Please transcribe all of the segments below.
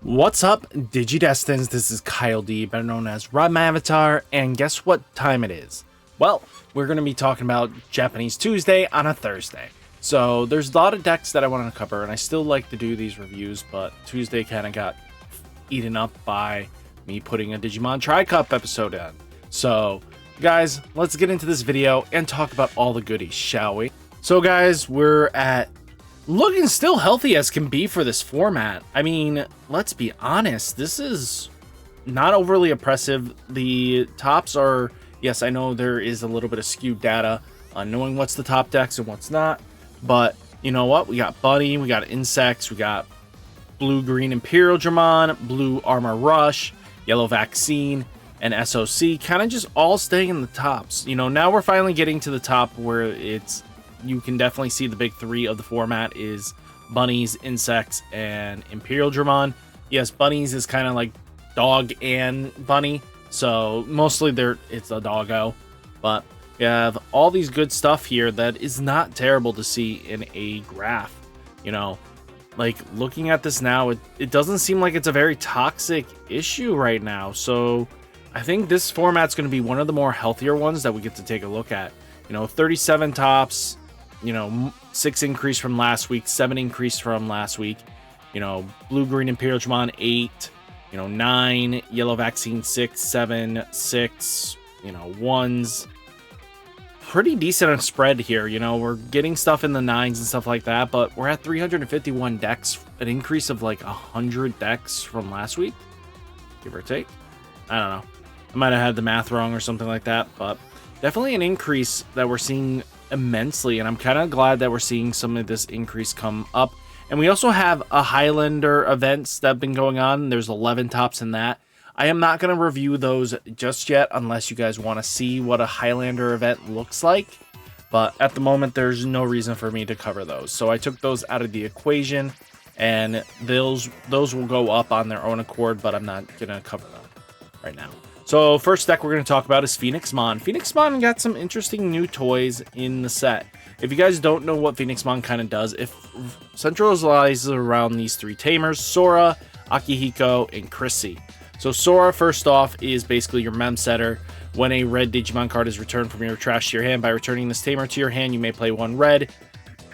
What's up, Digidestins? This is Kyle D, better known as RideMyAvatar, and guess what time it is? Well, we're going to be talking about Japanese Tuesday on a Thursday. So there's a lot of decks that I want to cover, and I still like to do these reviews, but Tuesday kind of got eaten up by me putting a Digimon Tri-Cup episode in. So, guys, let's get into this video and talk about all the goodies, shall we? So, guys, we're at looking still healthy as can be for this format. I mean, let's be honest, this is not overly oppressive. The tops are, yes, I know there is a little bit of skewed data on knowing what's the top decks and what's not, but you know what? We got Bunny, we got Insects, we got Blue-Green Imperial Dramon, Blue Armor Rush, Yellow Vaccine, and SOC, kind of just all staying in the tops. You know, now we're finally getting to the top where you can definitely see the big three of the format is Bunnies, Insects, and Imperial Dramon. Yes, Bunnies is kind of like dog and bunny, so mostly it's a doggo, but you have all these good stuff here that is not terrible to see in a graph. You know, like looking at this now, it doesn't seem like it's a very toxic issue right now, so I think this format's going to be one of the more healthier ones that we get to take a look at. You know, 37 tops, you know, 6 increase from last week, 7 increase from last week, you know, Blue-Green Imperial Dramon 8, you know, 9, Yellow Vaccine 6, 7, 6, you know, 1s. Pretty decent on spread here. You know, we're getting stuff in the 9s and stuff like that, but we're at 351 decks, an increase of like 100 decks from last week, give or take. I don't know, I might have had the math wrong or something like that, but definitely an increase that we're seeing immensely, and I'm kind of glad that we're seeing some of this increase come up. And we also have a Highlander events that have been going on. There's 11 tops in that. I am not going to review those just yet unless you guys want to see what a Highlander event looks like, but at the moment there's no reason for me to cover those, so I took those out of the equation, and those will go up on their own accord, but I'm not going to cover them right now. So first deck we're going to talk about is Phoenixmon. Phoenixmon got some interesting new toys in the set. If you guys don't know what Phoenixmon kind of does, it centralizes around these three tamers, Sora, Akihiko, and Chrissy. So Sora, first off, is basically your mem setter. When a red Digimon card is returned from your trash to your hand, by returning this tamer to your hand, you may play one red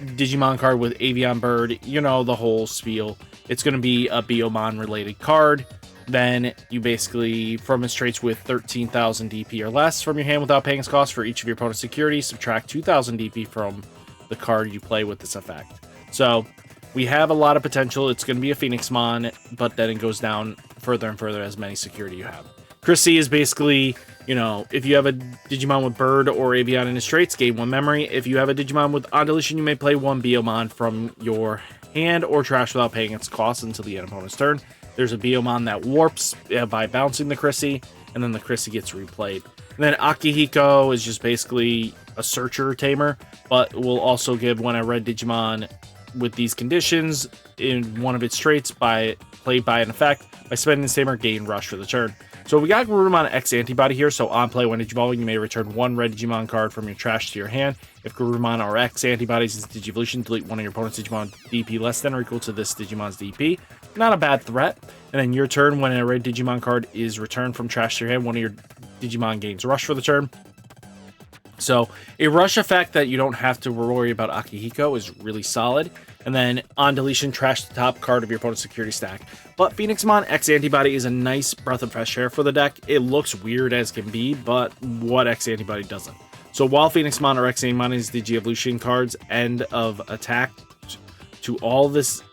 Digimon card with Avian Bird. You know, the whole spiel. It's going to be a Biomon related card. Then you basically, from its traits with 13,000 DP or less from your hand without paying its cost for each of your opponent's securities, subtract 2,000 DP from the card you play with this effect. So we have a lot of potential. It's going to be a Phoenixmon, but then it goes down further and further as many security you have. Chrissy is basically, you know, if you have a Digimon with Bird or Avian in its traits, gain 1 memory. If you have a Digimon with On Deletion, you may play 1 Biomon from your hand or trash without paying its cost until the end of opponent's turn. There's a Biomon that warps by bouncing the Chrissy, and then the Chrissy gets replayed. And then Akihiko is just basically a searcher tamer, but will also give when a red Digimon with these conditions in one of its traits played by an effect, by spending this tamer, gain rush for the turn. So we got Garurumon X Antibody here, so on play when Digivolving, you may return 1 red Digimon card from your trash to your hand. If Garurumon or X Antibodies is Digivolution, delete one of your opponent's Digimon DP less than or equal to this Digimon's DP. Not a bad threat. And then your turn, when a red Digimon card is returned from trash to your hand, one of your Digimon gains rush for the turn. So a rush effect that you don't have to worry about Akihiko is really solid. And then on deletion, trash the top card of your opponent's security stack. But Phoenixmon X Antibody is a nice breath of fresh air for the deck. It looks weird as can be, but what X Antibody doesn't? So while Phoenixmon or X Antibody is Digi-Evolution cards, end of attack to all this,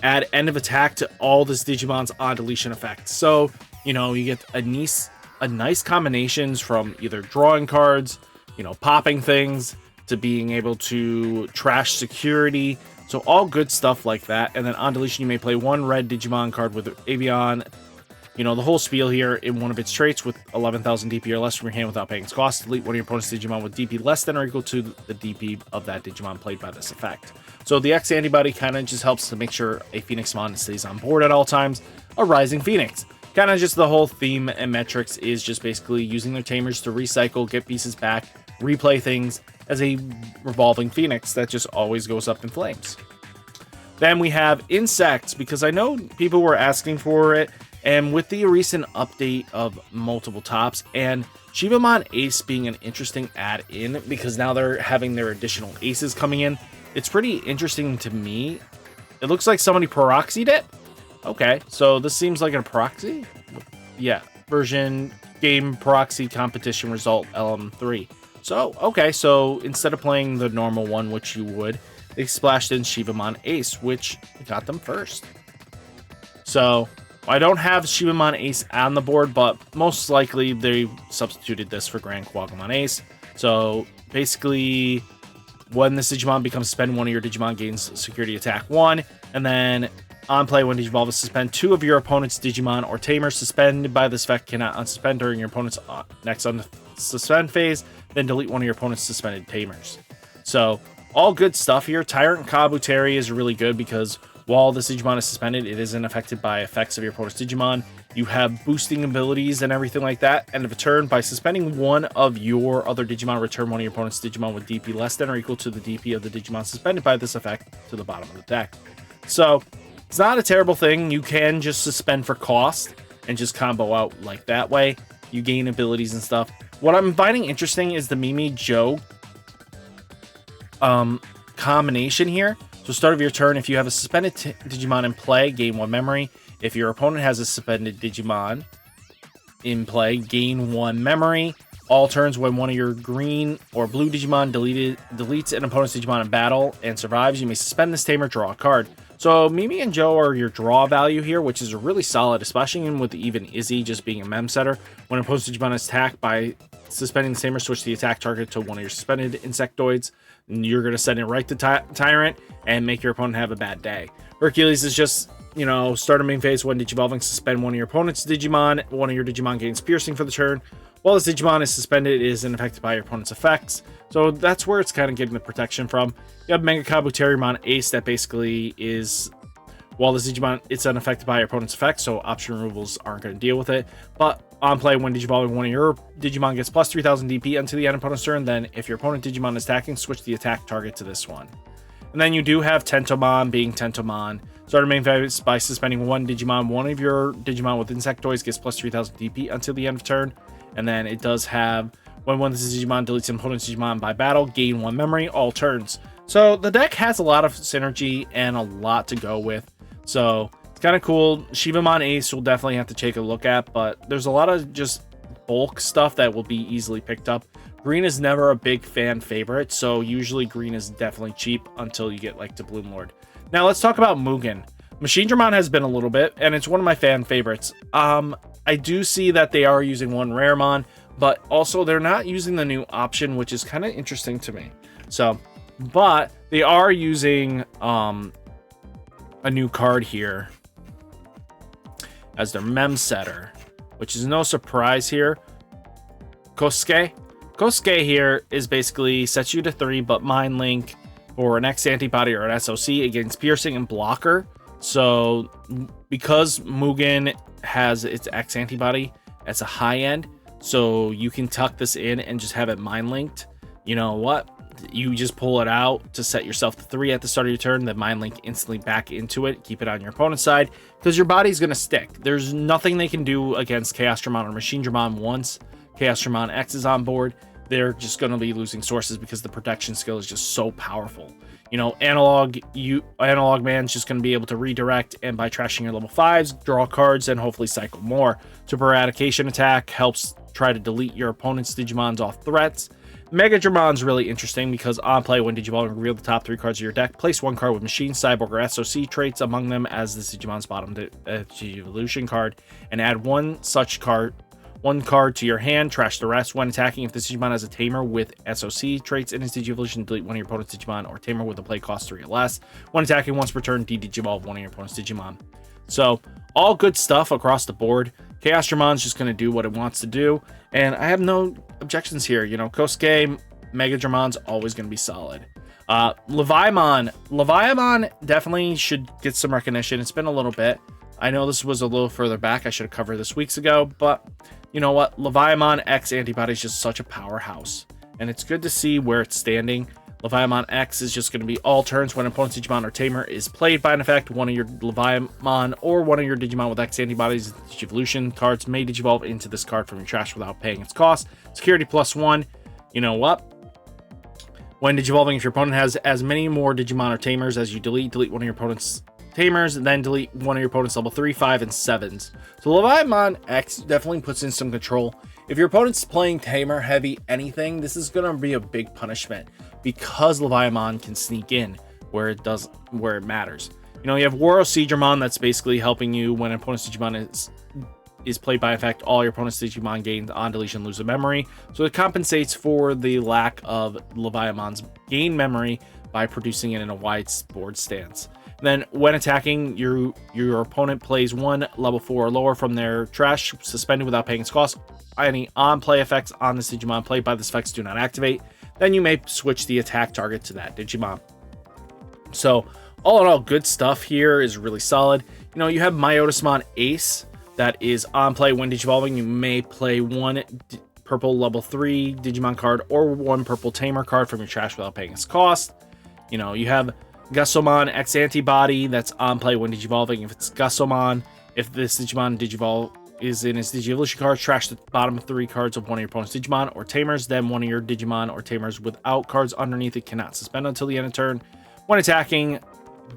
add end of attack to all this Digimon's on deletion effect. So, you know, you get a nice combinations from either drawing cards, you know, popping things, to being able to trash security. So all good stuff like that. And then on deletion, you may play 1 red Digimon card with Avian. You know, the whole spiel here in one of its traits with 11,000 DP or less from your hand without paying its cost. Delete one of your opponent's Digimon with DP less than or equal to the DP of that Digimon played by this effect. So the X Antibody kind of just helps to make sure a Phoenixmon stays on board at all times. A Rising Phoenix. Kind of just the whole theme and metrics is just basically using their tamers to recycle, get pieces back, replay things as a revolving Phoenix that just always goes up in flames. Then we have Insects, because I know people were asking for it, and with the recent update of multiple tops and Shivamon Ace being an interesting add-in, because now they're having their additional aces coming in, it's pretty interesting to me. It looks like somebody proxied it. Okay, so this seems like a proxy. Yeah, version game proxy competition result LM3. So, okay, so instead of playing the normal one, which you would, they splashed in Shivamon Ace, which got them first. So, I don't have Shivamon Ace on the board, but most likely they substituted this for Grand Quagamon Ace. So, basically, when this Digimon becomes suspended, one of your Digimon gains security attack 1, and then on play, when Digivolve is suspend, 2 of your opponent's Digimon or Tamers suspended by this effect cannot unsuspend during your opponent's next unsuspend phase, then delete one of your opponent's suspended Tamers. So, all good stuff here. Tyrant Kabuteri is really good because while this Digimon is suspended, it isn't affected by effects of your opponent's Digimon. You have boosting abilities and everything like that. End of a turn, by suspending one of your other Digimon, return one of your opponent's Digimon with DP less than or equal to the DP of the Digimon suspended by this effect to the bottom of the deck. So, it's not a terrible thing. You can just suspend for cost and just combo out like that way. You gain abilities and stuff. What I'm finding interesting is the Mimi Joe combination here. So start of your turn, if you have a suspended Digimon in play, gain 1 memory. If your opponent has a suspended Digimon in play, gain 1 memory. All turns, when one of your green or blue Digimon deletes an opponent's Digimon in battle and survives, you may suspend this tamer, draw a card. So Mimi and Joe are your draw value here, which is really solid, especially with even Izzy just being a mem setter. When an opponent's Digimon is attacked, by suspending the tamer, switch the attack target to one of your suspended Insectoids. You're going to send it right to Tyrant and make your opponent have a bad day. Hercules is just, you know, start a main phase when Digivolving, suspend one of your opponent's Digimon. One of your Digimon gains piercing for the turn. While this Digimon is suspended, it isn't affected by your opponent's effects. So that's where it's kind of getting the protection from. You have Mega Kabuterimon Ace that basically is, while this Digimon, it's unaffected by your opponent's effects, so option removals aren't going to deal with it. But on play, when Digivolving, one of your Digimon gets plus 3000 DP until the end of opponent's turn, then if your opponent Digimon is attacking, switch the attack target to this one. And then you do have Tentomon being Tentomon. Start a main phase by suspending one Digimon. One of your Digimon with Insectoids gets plus 3000 DP until the end of turn. And then it does have, when one of this Digimon deletes an opponent's Digimon by battle, gain 1 memory, all turns. So the deck has a lot of synergy and a lot to go with. So it's kind of cool. Shivamon Ace will definitely have to take a look at, but there's a lot of just bulk stuff that will be easily picked up. Green is never a big fan favorite, so usually green is definitely cheap until you get like to Bloom Lord. Now let's talk about Mugan. Machine Dramon has been a little bit, and it's one of my fan favorites. I do see that they are using one Raremon, but also they're not using the new option, which is kind of interesting to me. So, but they are using a new card here as their mem setter, which is no surprise here. Kosuke. Kosuke here is basically sets you to 3, but Mind Link for an X antibody or an SOC against piercing and blocker. So because Mugan has its X antibody, it's a high end, so you can tuck this in and just have it mind linked. You know what? You just pull it out to set yourself to 3 at the start of your turn, then mind link instantly back into it, keep it on your opponent's side, because your body's going to stick. There's nothing they can do against Chaos Dramon or Machine Dramon once Chaos Dramon X is on board. They're just going to be losing sources because the protection skill is just so powerful. You know, Analog Man's just going to be able to redirect, and by trashing your level 5s, draw cards, and hopefully cycle more. Super Eradication Attack helps try to delete your opponent's Digimons off threats. Mega Dramon's really interesting because on play, when Digivolve, reveal the top 3 cards of your deck, place 1 card with Machine, Cyborg, or SOC traits among them as this Digimon's bottom evolution card, and add one card to your hand, trash the rest. When attacking, if this Digimon has a Tamer with SOC traits in his Digivolution, delete one of your opponent's Digimon or Tamer with a play cost 3 or less. When attacking, once per turn, de-Digivolve one of your opponent's Digimon. So, all good stuff across the board. Chaos Dramon's just going to do what it wants to do, and I have no objections here. You know, Kosuke, Mega Dramon's always going to be solid. Levon definitely should get some recognition. It's been a little bit. I know this was a little further back. I should have covered this weeks ago, but you know what? Leviamon X Antibody is just such a powerhouse, and it's good to see where it's standing. Leviamon X is just going to be all turns when an opponent's Digimon or Tamer is played by an effect. One of your Leviamon or one of your Digimon with X antibodies, Digivolution cards may Digivolve into this card from your trash without paying its cost. Security +1. You know what? When Digivolving, if your opponent has as many more Digimon or Tamers as you delete one of your opponent's Tamers, and then delete one of your opponent's level 3, 5, and 7s. So Leviamon X definitely puts in some control. If your opponent's playing Tamer heavy anything, this is going to be a big punishment because Leviamon can sneak in where it matters. You know, you have Warosiegermon that's basically helping you when an opponent's Digimon is played by effect. All your opponent's Digimon gain on deletion lose a memory, so it compensates for the lack of Leviamon's gain memory by producing it in a wide board stance. Then when attacking, your opponent plays one level 4 or lower from their trash, suspended without paying its cost. Any on-play effects on this Digimon played by this effects do not activate. Then you may switch the attack target to that Digimon. So all in all, good stuff here is really solid. You know, you have Myotismon Ace that is on play when Digivolving. You may play one purple level 3 Digimon card or one purple Tamer card from your trash without paying its cost. You know, you have Gusomon X Antibody that's on play when Digivolving. If it's Gusomon, if this Digimon Digivolve is in its Digivolution card, trash the bottom 3 cards of one of your opponent's Digimon or Tamers. Then one of your Digimon or Tamers without cards underneath it cannot suspend until the end of turn. When attacking,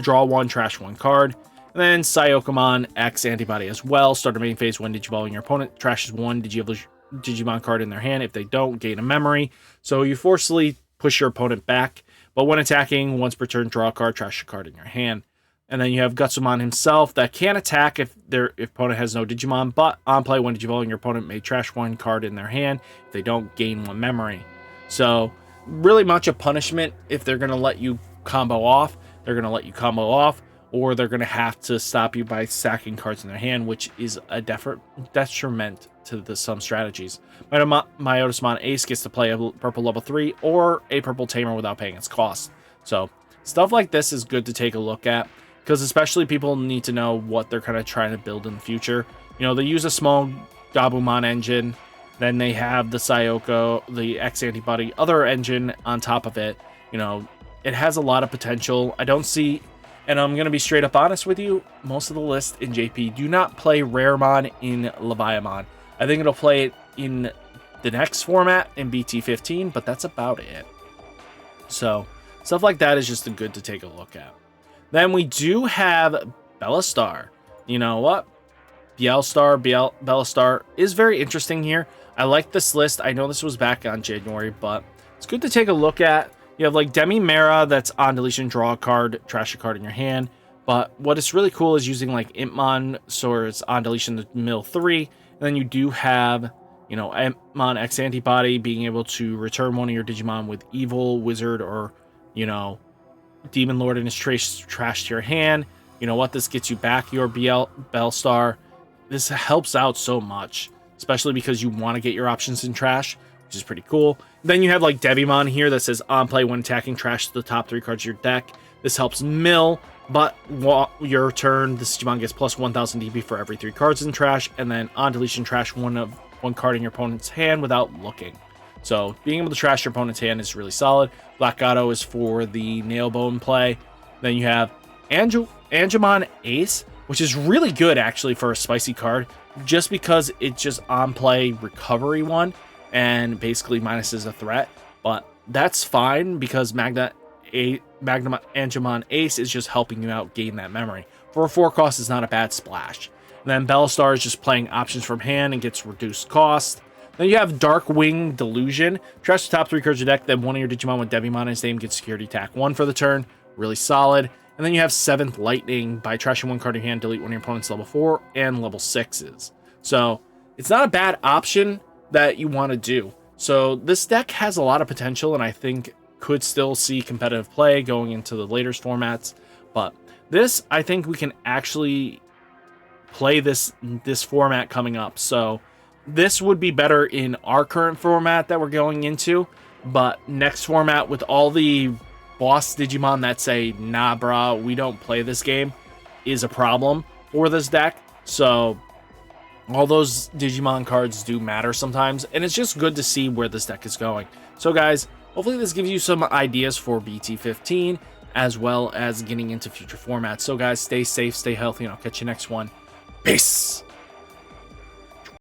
draw 1, trash 1 card. And then Sayokomon X Antibody as well. Start a main phase when Digivolving. Your opponent trashes 1 Digimon card in their hand. If they don't, gain a memory. So you forcefully push your opponent back. But when attacking, once per turn, draw a card, trash a card in your hand. And then you have Gutsumon himself that can attack if their opponent has no Digimon, but on play when Digivolving, your opponent may trash 1 card in their hand. If they don't, gain 1 memory. So really much a punishment. If they're going to let you combo off, they're going to let you combo off, or they're going to have to stop you by sacking cards in their hand, which is a detriment to some strategies. Myotismon Ace gets to play a purple level 3 or a purple Tamer without paying its cost. So stuff like this is good to take a look at, because especially people need to know what they're kind of trying to build in the future. You know, they use a small Gabumon engine, then they have the Sayoko, the X Antibody, other engine on top of it. You know, it has a lot of potential. I don't see, and I'm going to be straight up honest with you, most of the list in JP do not play Raremon in Leviamon. I think it'll play it in the next format in BT-15, but that's about it. So stuff like that is just good to take a look at. Then we do have Bellar. You know what? Bellar is very interesting here. I like this list. I know this was back on January, but it's good to take a look at. You have like Demi Mera that's on deletion, draw a card, trash a card in your hand. But what is really cool is using like Impmon, so it's on deletion to mill 3. And then you do have, you know, Impmon X Antibody being able to return one of your Digimon with Evil, Wizard, or, you know, Demon Lord in his trash to your hand. You know what? This gets you back your Bellar. This helps out so much, especially because you want to get your options in trash, which is pretty cool. Then you have like Devimon here that says on play when attacking, trash the top 3 cards of your deck. This helps mill, but your turn, this Digimon gets plus 1000 DP for every 3 cards in trash, and then on deletion, trash one card in your opponent's hand without looking. So being able to trash your opponent's hand is really solid. Black Gato is for the Nailbone play. Then you have Angemon Ace, which is really good actually for a spicy card, just because it's just on play recovery 1 and basically minuses a threat. But that's fine because Angemon Ace is just helping you out gain that memory. For a 4 cost, it's not a bad splash. And then Bellar is just playing options from hand and gets reduced cost. Then you have Darkwing Delusion. Trash the top 3 cards of your deck, then one of your Digimon with Devimon in his name gets security attack 1 for the turn. Really solid. And then you have 7th Lightning. By trashing 1 card in your hand, delete one of your opponent's level 4 and level 6s. So it's not a bad option that you want to do. So this deck has a lot of potential, and I think could still see competitive play going into the later formats. But this, I think we can actually play this format coming up. So this would be better in our current format that we're going into, but next format with all the boss Digimon that say, nah, brah, we don't play this game, is a problem for this deck. So all those Digimon cards do matter sometimes, and it's just good to see where this deck is going. So guys, Hopefully this gives you some ideas for BT-15 as well as getting into future formats. So guys, stay safe, stay healthy, and I'll catch you next one. Peace!